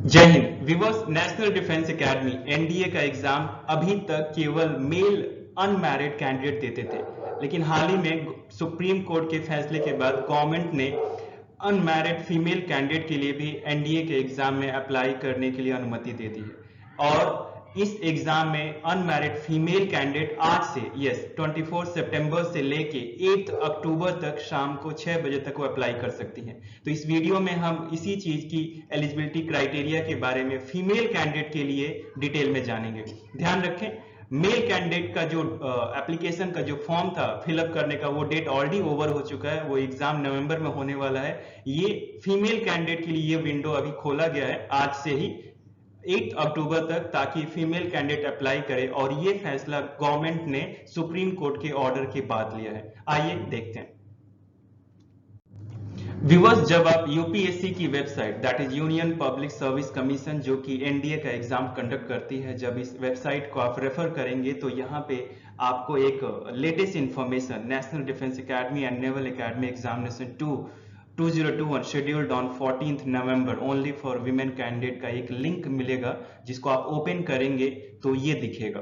जय Hind weavers. National defence academy NDA का exam अभी तक केवल मेल अनमैरिड कैंडिडेट देते थे, लेकिन हाल ही में सुप्रीम कोर्ट के फैसले के बाद गवर्नमेंट ने अनमैरिड फीमेल कैंडिडेट के लिए भी एनडीए के एग्जाम में अप्लाई करने के लिए अनुमति दे दी है। और इस एग्जाम में अनमैरिड फीमेल कैंडिडेट आज से 24 सितंबर से लेके 8 अक्टूबर तक शाम को 6 बजे तक वो अप्लाई कर सकती हैं। तो इस वीडियो में हम इसी चीज की एलिजिबिलिटी क्राइटेरिया के बारे में फीमेल कैंडिडेट के लिए डिटेल में जानेंगे। ध्यान रखें, मेल कैंडिडेट का जो एप्लीकेशन का जो फॉर्म था फिलअप करने का, वो डेट ऑलरेडी ओवर हो चुका है। वो एग्जाम नवंबर में होने वाला है। ये फीमेल कैंडिडेट के लिए ये विंडो अभी खोला गया है आज से ही 8 अक्टूबर तक, ताकि फीमेल कैंडिडेट अप्लाई करे। और ये फैसला गवर्नमेंट ने सुप्रीम कोर्ट के ऑर्डर के बाद लिया है। आइए देखते हैं। व्यूअर्स, जब आप यूपीएससी की website that is union public service commission, जो कि एनडीए का एग्जाम कंडक्ट करती है, जब इस वेबसाइट को आप रेफर करेंगे तो यहाँ पे आपको एक latest information national defence academy and naval academy examination 2021 scheduled on 14th November only for women candidate का एक लिंक मिलेगा, जिसको आप ओपन करेंगे तो ये दिखेगा।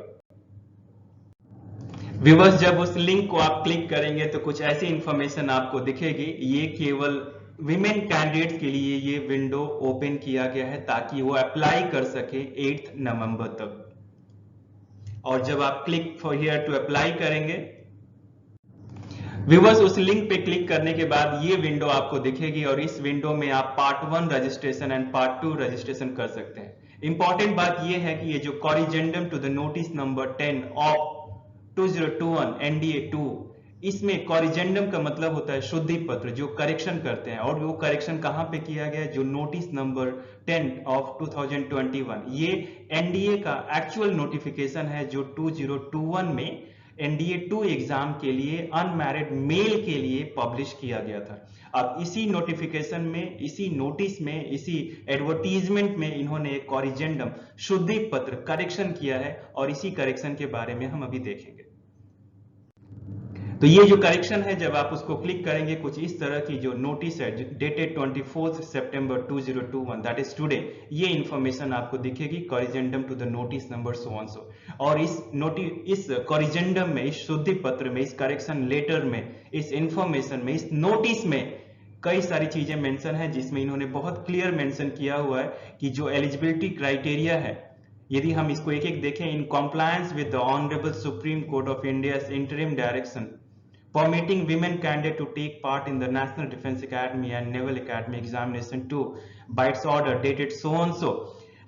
व्यूअर्स, जब उस लिंक को आप क्लिक करेंगे तो कुछ ऐसी इंफॉर्मेशन आपको दिखेगी। ये केवल विमेन कैंडिडेट्स के लिए ये विंडो ओपन किया गया है ताकि वो अप्लाई कर सके 8 नवंबर तक। और जब आप click for here to apply करेंगे, व्यूअर्स, उस लिंक पे क्लिक करने के बाद ये विंडो आपको दिखेगी और इस विंडो में आप part 1 registration and part 2 registration कर सकते हैं। इंपॉर्टेंट बात ये है कि ये जो corrigendum to the notice number 10 of 2021 NDA 2, इसमें कॉरिजेंडम का मतलब होता है शुद्धि पत्र, जो करेक्शन करते हैं। और वो करेक्शन कहां पे किया गया है? जो नोटिस नंबर 10 ऑफ 2021, ये एनडीए का एक्चुअल नोटिफिकेशन है जो 2021 में एनडीए 2 एग्जाम के लिए अनमैरिड मेल के लिए पब्लिश किया गया था। अब इसी नोटिफिकेशन में, इसी नोटिस में, इसी एडवर्टीजमेंट में इन्होंने एक कॉरिजेंडम शुद्धि पत्र करेक्शन किया है और इसी करेक्शन के बारे में हम अभी देखेंगे। तो ये जो करेक्शन है, जब आप उसको क्लिक करेंगे, कुछ इस तरह की जो नोटिस है डेटेड 24 सितंबर 2021 दैट इज टुडे, ये इंफॉर्मेशन आपको दिखेगी, corrigendum to the notice number so on so. और इस कॉरिजेंडम में, इस शुद्धि पत्र में, इस करेक्शन लेटर में, इस इंफॉर्मेशन में, इस नोटिस में कई सारी चीजें मेंशन है, जिसमें इन्होंने बहुत क्लियर मेंशन किया हुआ है कि जो एलिजिबिलिटी क्राइटेरिया है, यदि हम इसको एक एक देखें, in compliance with the honourable Supreme Court of India's interim direction permitting women candidate to take part in the National Defense Academy and Naval Academy Examination 2 by its order dated so and so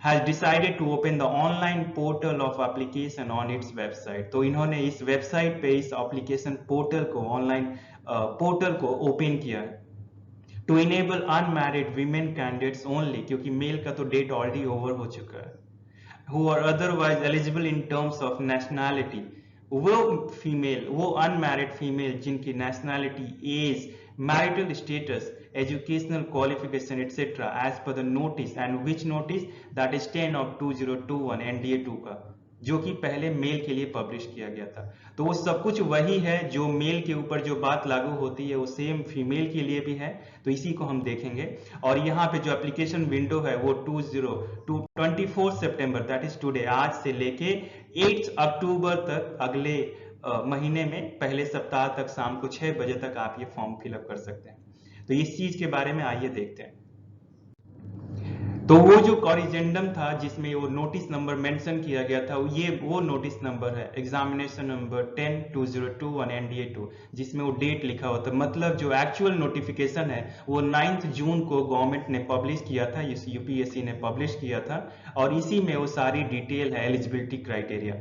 has decided to open the online portal of application on its website। तो इन्होंने इस website पे इस application portal को, online portal को open किया है to enable unmarried women candidates only, क्योंकि मेल का तो डेट ऑलरेडी ओवर हो चुका है, who are otherwise eligible in terms of nationality। वो फीमेल, वो अनमैरिड फीमेल जिनकी nationality, age, marital status, educational qualification etcetera as per the notice, and which notice, that is 10 of 2021 NDA 2 का, जो कि पहले मेल के लिए पब्लिश किया गया था। तो वो सब कुछ वही है, जो मेल के ऊपर जो बात लागू होती है वो सेम फीमेल के लिए भी है। तो इसी को हम देखेंगे। और यहाँ पे जो एप्लीकेशन विंडो है वो 24 सितंबर दैट इज टुडे, आज से लेके 8 अक्टूबर तक, अगले महीने में पहले सप्ताह तक शाम को 6 बजे तक आप ये फॉर्म फिलअप कर सकते हैं। तो इस चीज के बारे में आइए देखते हैं। तो वो जो कॉरिजेंडम था जिसमें वो नोटिस नंबर मेंशन किया गया था, ये वो नोटिस नंबर है एग्जामिनेशन नंबर 10/2021 एनडीए 2, जिसमें वो डेट लिखा हुआ था। मतलब जो एक्चुअल नोटिफिकेशन है वो 9 जून को गवर्नमेंट ने पब्लिश किया था, यूपीएससी ने पब्लिश किया था, और इसी में वो सारी डिटेल है, एलिजिबिलिटी क्राइटेरिया।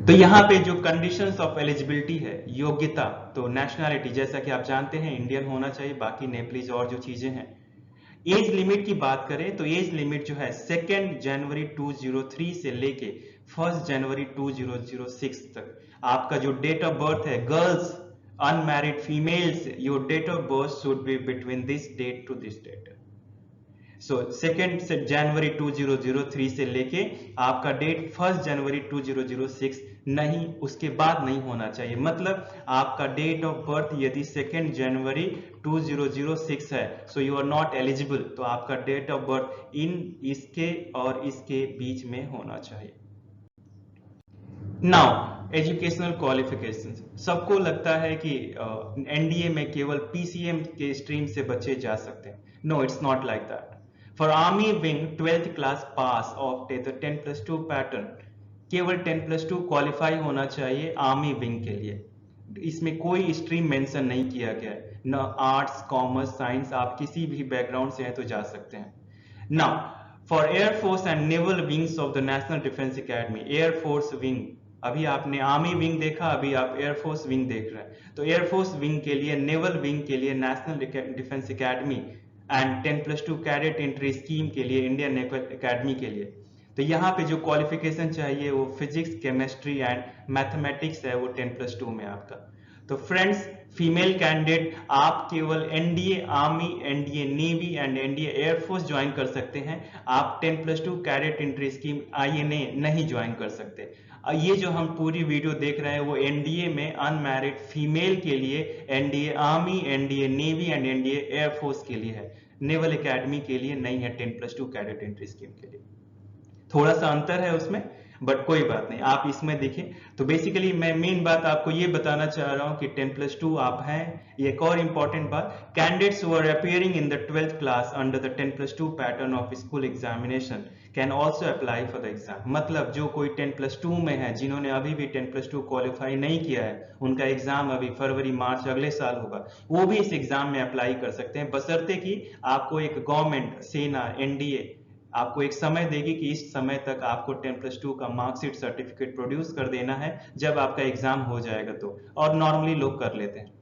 तो यहाँ पे जो कंडीशंस ऑफ एलिजिबिलिटी है, योग्यता, तो नेशनैलिटी जैसा कि आप जानते हैं इंडियन होना चाहिए, बाकी नेम प्लीज और जो चीजें हैं। एज लिमिट की बात करें तो एज लिमिट जो है 2 जनवरी 2003 से लेके 1 जनवरी 2006 तक। आपका जो डेट ऑफ बर्थ है, girls unmarried females, your date of birth should be between this date to this date. So 2 जनवरी 2003 से लेके आपका डेट 1 जनवरी 2006 नहीं, उसके बाद नहीं होना चाहिए। मतलब आपका डेट ऑफ बर्थ यदि 2 जनवरी 2006 है, so you are not eligible, तो आपका डेट ऑफ बर्थ इसके और इसके बीच में होना चाहिए। नाउ एजुकेशनल क्वालिफिकेशंस, सबको लगता है कि एनडीए में केवल पीसीएम के स्ट्रीम से बच्चे जा सकते हैं। No, it's not like that. For army wing 12th class pass of the 10+2 pattern, केवल 10+2 क्वालिफाई होना चाहिए आर्मी विंग के लिए। इसमें कोई स्ट्रीम मेंशन नहीं किया गया है, न आर्ट्स, कॉमर्स, साइंस, आप किसी भी बैकग्राउंड से हैं तो जा सकते हैं। Now for air force and naval wings of the national defence academy, air force wing, अभी आपने आर्मी विंग देखा, अभी आप एयरफोर्स विंग देख रहे हैं, तो एयरफोर्स विंग के लिए, नेवल विंग के लिए, national defence academy and 10+2 cadet entry scheme के लिए, इंडियन नेवल एकेडमी के लिए, तो यहाँ पे जो क्वालिफिकेशन चाहिए वो फिजिक्स, केमिस्ट्री एंड मैथमेटिक्स है, वो 10+2 में आपका। तो फ्रेंड्स, फीमेल कैंडिडेट आप केवल NDA army, NDA navy and NDA air force join कर सकते हैं। आप 10+2 कैडेट एंट्री स्कीम आईएनए नहीं ज्वाइन कर सकते। ये जो हम पूरी वीडियो देख रहे हैं वो एनडीए में अनमैरिड फीमेल के लिए, NDA army, NDA navy and NDA air force के लिए है, नेवल एकेडमी के लिए नहीं है, 10+2 कैडेट एंट्री स्कीम के लिए। थोड़ा सा अंतर है उसमें, बट कोई बात नहीं, आप इसमें देखिए। तो बेसिकली मैं मेन बात आपको ये बताना चाह रहा हूं कि 10+2 आप हैं। एक और इंपॉर्टेंट बात, candidates who are appearing in the 12th class under the 10+2 pattern of school examination can also apply for the exam. मतलब जो कोई 10+2 में है, जिन्होंने अभी भी 10+2 क्वालिफाई नहीं किया है, उनका एग्जाम अभी फरवरी मार्च अगले साल होगा, वो भी इस एग्जाम में अप्लाई कर सकते हैं, बशर्ते कि आपको एक गवर्नमेंट, सेना, एनडीए आपको एक समय देगी कि इस समय तक आपको 10+2 का मार्कशीट सर्टिफिकेट प्रोड्यूस कर देना है जब आपका एग्जाम हो जाएगा तो, और नॉर्मली लोग कर लेते हैं।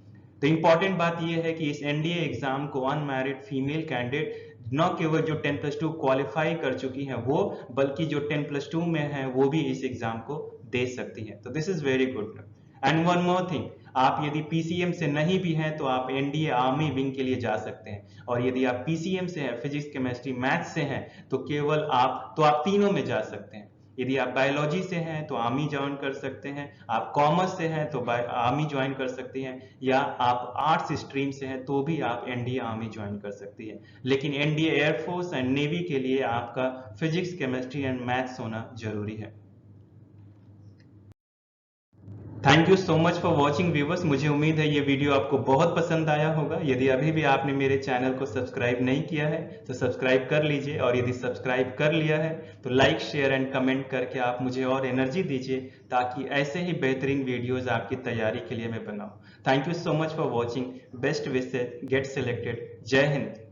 तो इंपॉर्टेंट बात यह है कि इस एनडीए एग्जाम को अनमैरिड फीमेल कैंडिडेट न केवल जो 10+2 क्वालिफाई कर चुकी हैं वो, बल्कि जो 10+2 में है वो भी इस एग्जाम को दे सकती हैं। तो this is very good. And one more thing, आप यदि पीसीएम से नहीं भी हैं तो आप एनडीए आर्मी विंग के लिए जा सकते हैं, और यदि आप पीसीएम से हैं, फिजिक्स, केमिस्ट्री, मैथ्स से हैं, तो केवल आप तीनों में जा सकते हैं। यदि आप बायोलॉजी से हैं तो आर्मी ज्वाइन कर सकते हैं, आप कॉमर्स से हैं तो आर्मी ज्वाइन कर सकते हैं, या आप आर्ट्स स्ट्रीम से हैं तो भी आप एनडीए आर्मी ज्वाइन कर सकती हैं। लेकिन एनडीए एयरफोर्स एंड नेवी के लिए आपका फिजिक्स, केमिस्ट्री एंड मैथ्स होना जरूरी है। Thank you so much for watching viewers. मुझे उम्मीद है ये वीडियो आपको बहुत पसंद आया होगा। यदि अभी भी आपने मेरे चैनल को सब्सक्राइब नहीं किया है तो सब्सक्राइब कर लीजिए, और यदि सब्सक्राइब कर लिया है तो लाइक, शेयर एंड कमेंट करके आप मुझे और एनर्जी दीजिए, ताकि ऐसे ही बेहतरीन वीडियोज आपकी तैयारी के लिए मैं बनाऊं। Thank you so much for watching. Best wishes, get selected. जय हिंद।